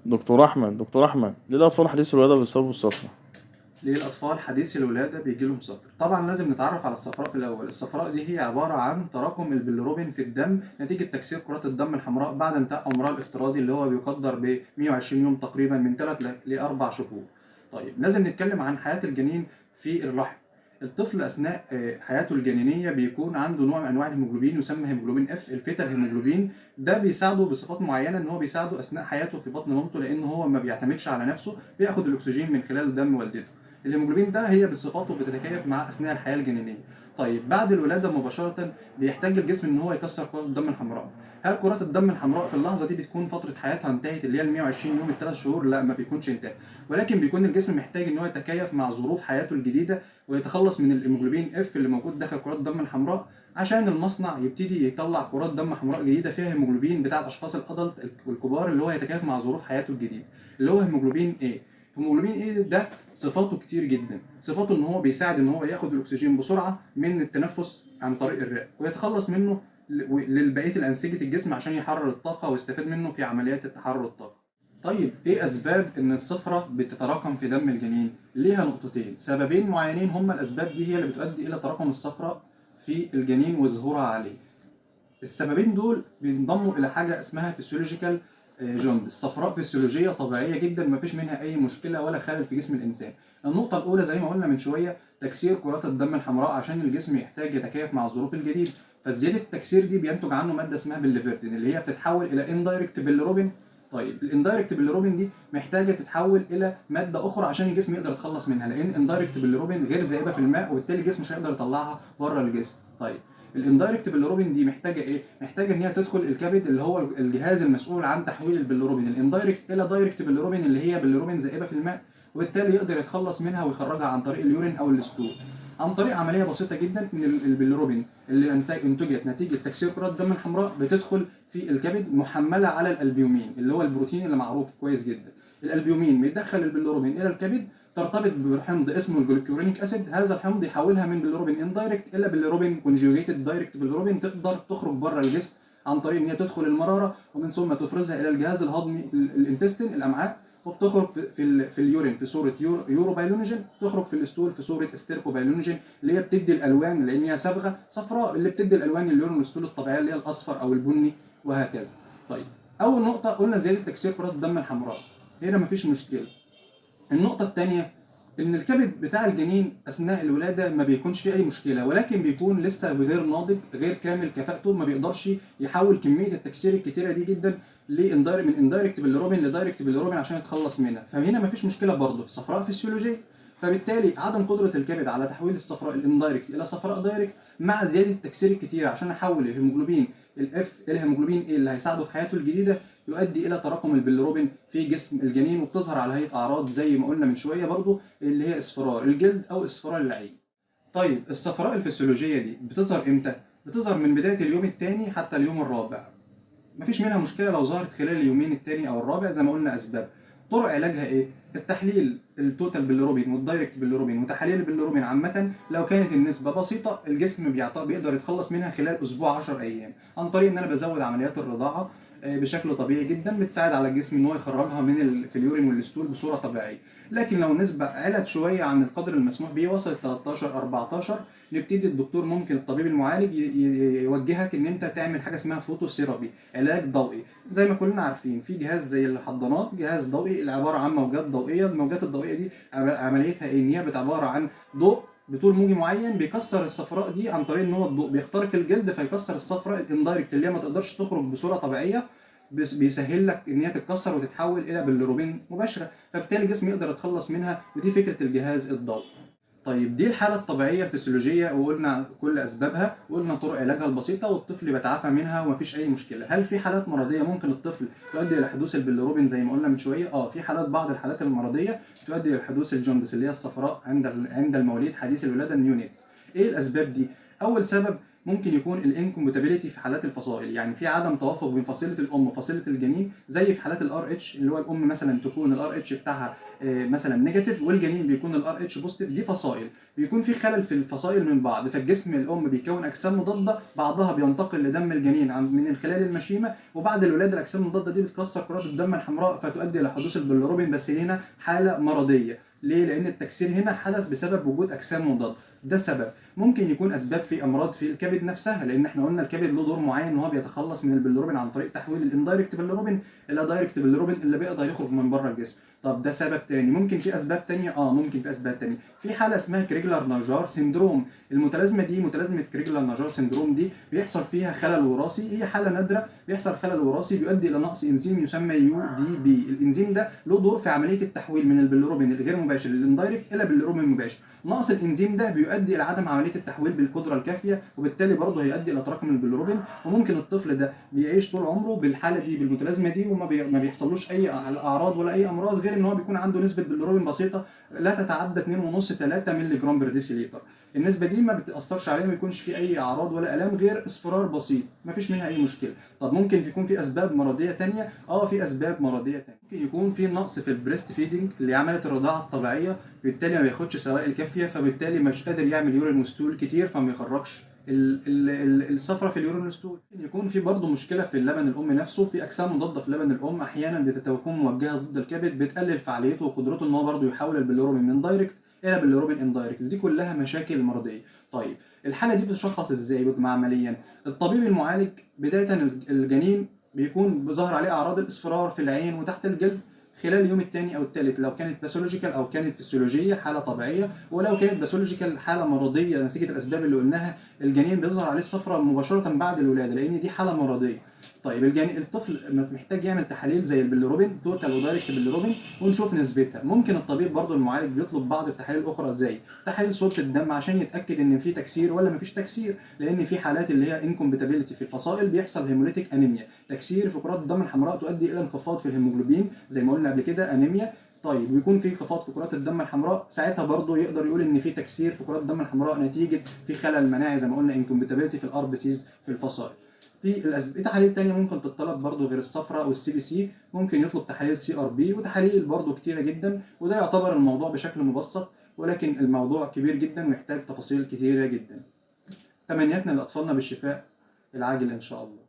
دكتور أحمد، ليه الأطفال حديث الولادة بيصابوا بالصفرة؟ ليه الأطفال حديثي الولادة بيجي لهم صفر؟ طبعا لازم نتعرف على الصفراء في الأول. الصفراء دي هي عبارة عن تراكم البيليروبين في الدم نتيجة تكسير كرات الدم الحمراء بعد انتهاء عمرها الافتراضي اللي هو بيقدر ب 120 يوم تقريبا، من 3 ل 4 شهور. طيب لازم نتكلم عن حياة الجنين في الرحم. الطفل أثناء حياته الجنينية بيكون عنده نوع من أنواع الهيموجلوبين يسمى هيموجلوبين اف الفيتال هيموجلوبين. ده بيساعده بصفات معينة إن هو بيساعده أثناء حياته في بطن مامته، لأن هو ما بيعتمدش على نفسه، بياخد الأكسجين من خلال دم والدته. الهيموجلوبين ده هي بصفاته بتتكيف مع اثناء الحياه الجنينيه. طيب بعد الولاده مباشره بيحتاج الجسم ان هو يكسر كرات الدم الحمراء. هل كرات الدم الحمراء في اللحظه دي بتكون فتره حياتها انتهت اللي هي ال 120 يوم الثلاث شهور؟ لا، ما بيكونش انتهت، ولكن بيكون الجسم محتاج ان هو يتكيف مع ظروف حياته الجديده ويتخلص من الهيموجلوبين اف اللي موجود داخل كرات الدم الحمراء، عشان المصنع يبتدي يطلع كرات دم حمراء جديده فيها هيموجلوبين بتاع الاشخاص الادلت والكبار اللي هو يتكيف مع ظروف حياته الجديده، اللي هو هيموجلوبين ايه. هيموجلوبين ايه ده صفاته كتير جدا. صفاته ان هو بيساعد ان هو ياخد الاكسجين بسرعه من التنفس عن طريق الرئه ويتخلص منه لبقيه الانسجه الجسم عشان يحرر الطاقه ويستفاد منه في عمليات التحرر الطاقه. طيب ايه اسباب ان الصفرة بتتراكم في دم الجنين؟ ليها نقطتين، سببين معينين هما الاسباب دي هي اللي بتؤدي الى تراكم الصفرة في الجنين وظهورها عليه. السببين دول بينضموا الى حاجه اسمها فيسيولوجيكال جوندس، صفراء فسيولوجيه طبيعيه جدا ما فيش منها اي مشكله ولا خلل في جسم الانسان. النقطه الاولى زي ما قلنا من شويه تكسير كرات الدم الحمراء عشان الجسم يحتاج يتكيف مع الظروف الجديده، فزياده التكسير دي بينتج عنه ماده اسمها بيليفيردين اللي هي بتتحول الى اندايركت بيليروبين. طيب الاندايركت بيليروبين دي محتاجه تتحول الى ماده اخرى عشان الجسم يقدر يتخلص منها، لان اندايركت بيليروبين غير ذائبه في الماء وبالتالي الجسم مش هيقدر يطلعها بره الجسم. طيب الاندايركت بالروبين دي محتاجه ايه؟ محتاجه ان هي تدخل الكبد اللي هو الجهاز المسؤول عن تحويل البيليروبين الاندايركت الى دايركت بالروبين اللي هي بالروبين ذائبه في الماء، وبالتالي يقدر يتخلص منها ويخرجها عن طريق اليورين او الستول عن طريق عمليه بسيطه جدا ان البيليروبين اللي انتجت نتيجه تكسير كرات الدم الحمراء بتدخل في الكبد محمله على الالبيومين اللي هو البروتين اللي معروف كويس جدا. الالبيومين بيدخل البيليروبين الى الكبد، ترتبط بحمض اسمه الجلوكيورينيك اسيد، هذا الحمض يحولها من بالروبين اندايركت الى بالروبين كونجوجيتد دايركت بالروبين، تقدر تخرج بره الجسم عن طريق ان هي تدخل المراره ومن ثم تفرزها الى الجهاز الهضمي الانتستين الامعاء، وبتخرج في اليورين في صوره يوروبايلونيجين، تخرج في الاستول في صوره استيركوبايلونيجين اللي هي بتدي الالوان لان هي صبغه صفراء اللي بتدي الالوان اليورين والاستول الطبيعيه اللي هي الاصفر او البني وهكذا. طيب اول نقطه قلنا زياده تكسير كرات الدم الحمراء، هنا مفيش مشكله. النقطة الثانية إن الكبد بتاع الجنين أثناء الولادة ما بيكونش فيه أي مشكلة، ولكن بيكون لسه غير ناضج غير كامل كفاءته، ما بيقدرش يحول كمية التكسير الكتيرة دي جدا من اندايركت بالروبين لدايركت بالروبين عشان يتخلص منها، فهنا ما فيش مشكلة برضه في صفراء فسيولوجية. فبالتالي عدم قدرة الكبد على تحويل الصفراء الاندايركت إلى صفراء دايركت مع زيادة التكسير الكتير عشان أحول الهيموجلوبين الاف إلى هيموجلوبين ايه اللي هيساعده في حياته الجديدة، يؤدي الى تراكم البيليروبين في جسم الجنين وبتظهر على هيئه اعراض زي ما قلنا من شويه برضو اللي هي اصفرار الجلد او اصفرار العين. طيب الصفراء الفسيولوجيه دي بتظهر امتى؟ بتظهر من بدايه اليوم الثاني حتى اليوم الرابع، مفيش منها مشكله لو ظهرت خلال اليومين الثاني او الرابع زي ما قلنا. اسباب طرق علاجها ايه؟ التحليل التوتال بالروبين والدايركت بالروبين وتحاليل البيليروبين عامه لو كانت النسبه بسيطه الجسم بيقدر يتخلص منها خلال اسبوع 10 ايام عن طريق ان انا بزود عمليات الرضاعه بشكل طبيعي جدا، بتساعد على الجسم ان هو يخرجها في اليورين والستول بصوره طبيعيه. لكن لو النسبه علت شويه عن القدر المسموح به وصلت 13 14 نبتدي الدكتور ممكن الطبيب المعالج يوجهك ان انت تعمل حاجه اسمها فوتوثيرابي، علاج ضوئي. زي ما كلنا عارفين في جهاز زي الحضانات جهاز ضوئي اللي عباره عن موجات ضوئيه، الموجات الضوئيه دي عمليتها ايه؟ ان هي عباره عن ضوء بطول موجي معين بيكسر الصفراء دي عن طريق ان هو الضوء بيخترق الجلد فيكسر الصفراء الاندايركت اللي هي ما تقدرش تخرج بصوره طبيعيه، بيسهل لك ان هي تتكسر وتتحول الى بالروبين مباشره، فبالتالي الجسم يقدر يتخلص منها، ودي فكره الجهاز الضوئي. طيب دي الحالة الطبيعية الفسيولوجية وقلنا كل أسبابها وقلنا طرق علاجها البسيطة والطفل بيتعافى منها ومفيش أي مشكلة. هل في حالات مرضية ممكن الطفل تؤدي إلى حدوث البيليروبين زي ما قلنا من شوية؟ في حالات، بعض الحالات المرضية تؤدي إلى حدوث الجوندس اللي هي الصفراء عند المواليد حديث الولادة النيونيتس. إيه الأسباب دي؟ أول سبب ممكن يكون الانكومباتيبيليتي في حالات الفصائل، يعني في عدم توافق بين فصيله الام وفصيله الجنين، زي في حالات الار اتش اللي هو الام مثلا تكون الار اتش بتاعها مثلا نيجاتيف والجنين بيكون الار اتش بوزيتيف. دي فصائل بيكون في خلل في الفصائل من بعض، فالجسم الام بيكون اجسام مضاده، بعضها بينتقل لدم الجنين من خلال المشيمه، وبعد الولاده الاجسام المضاده دي بتكسر كرات الدم الحمراء فتؤدي الى حدوث البيليروبين. بس هنا حاله مرضيه، ليه؟ لان التكسير هنا حدث بسبب وجود اجسام مضاده. ده سبب. ممكن يكون اسباب في امراض في الكبد نفسها، لان احنا قلنا الكبد له دور معين ان هو بيتخلص من البيليروبين عن طريق تحويل الاندايركت بيليروبين الى دايركت بيليروبين اللي بيقدر يخرج من بره الجسم. طب ده سبب تاني. ممكن في اسباب تانية، ممكن في اسباب تانية. في حاله اسمها كريجلر ناجار سيندروم. المتلازمه دي، متلازمه كريجلر ناجار سيندروم دي، بيحصل فيها خلل وراثي. هي حاله نادره بيحصل خلل وراثي بيؤدي الى نقص انزيم يسمى يو دي بي. الانزيم ده له دور في عمليه التحويل من البيليروبين الغير مباشر للاندايركت الى بيليروبين مباشر. نقص الانزيم ده بيؤدي الى عدم عمليه التحويل بالقدره الكافيه، وبالتالي برضه هيؤدي الى تراكم البيليروبين. وممكن الطفل ده بيعيش طول عمره بالحاله دي، بالمتلازمه دي، ما بيحصلوش اي اعراض ولا اي امراض، غير ان هو بيكون عنده نسبه بيليروبين بسيطه لا تتعدى 2.5 3 مللي جرام بر ديسيليتر. النسبه دي ما بتاثرش عليه، ما يكونش فيه اي اعراض ولا الام غير اصفرار بسيط، ما فيش منها اي مشكله. طب ممكن يكون في اسباب مرضيه ثانيه؟ في اسباب مرضيه ثانيه. ممكن يكون في نقص في البريست فيدنج اللي عمليه الرضاعه الطبيعيه، بالتالي ما بياخدش سوائل كافيه، فبالتالي مش قادر يعمل يورين وستول كتير، فما يخرجش الصفرة في اليورين ستول. ممكن يكون في برضه مشكله في اللبن الام نفسه، في اجسام مضاده في لبن الام احيانا بتكون موجهه ضد الكبد، بتقلل فعاليته وقدرته ان هو برضه يحول البيليروبين من دايركت الى باليروبين اندايركت. دي كلها مشاكل مرضيه. طيب الحاله دي بتشخص ازاي عمليا؟ الطبيب المعالج بدايه الجنين بيكون ظاهر عليه اعراض الاصفرار في العين وتحت الجلد خلال اليوم الثاني او الثالث، لو كانت باثولوجيكال او كانت فسيولوجيه حاله طبيعيه، ولو كانت باثولوجيكال حاله مرضيه نتيجه الاسباب اللي قلناها، الجنين بيظهر عليه الصفرة مباشره بعد الولاده، لان دي حاله مرضيه. طيب الطفل محتاج يعمل تحاليل زي البيليروبين توتال ودايركت بيليروبين ونشوف نسبتها. ممكن الطبيب برضو المعالج بيطلب بعض التحاليل الاخرى زي تحاليل صوره الدم عشان يتاكد ان في تكسير ولا مفيش تكسير، لان في حالات اللي هي انكومباتيبيليتي في الفصائل بيحصل هيموليتيك انيميا، تكسير في كرات الدم الحمراء تؤدي الى انخفاض في الهيموجلوبين زي ما قلنا قبل كده، انيميا. طيب ويكون في انخفاض في كرات الدم الحمراء، ساعتها برضو يقدر يقول ان في تكسير في كرات الدم الحمراء نتيجه في خلل مناعي زي ما قلنا انكومباتيبيليتي في الار بي سيز في الفصائل. في تحاليل تانية ممكن تطلب برضو غير الصفرة والسي بي سي، ممكن يطلب تحاليل سي ار بي وتحاليل برضو كتيرة جدا، وده يعتبر الموضوع بشكل مبسط، ولكن الموضوع كبير جدا ويحتاج تفاصيل كتيرة جدا. تمنياتنا لأطفالنا بالشفاء العاجل إن شاء الله.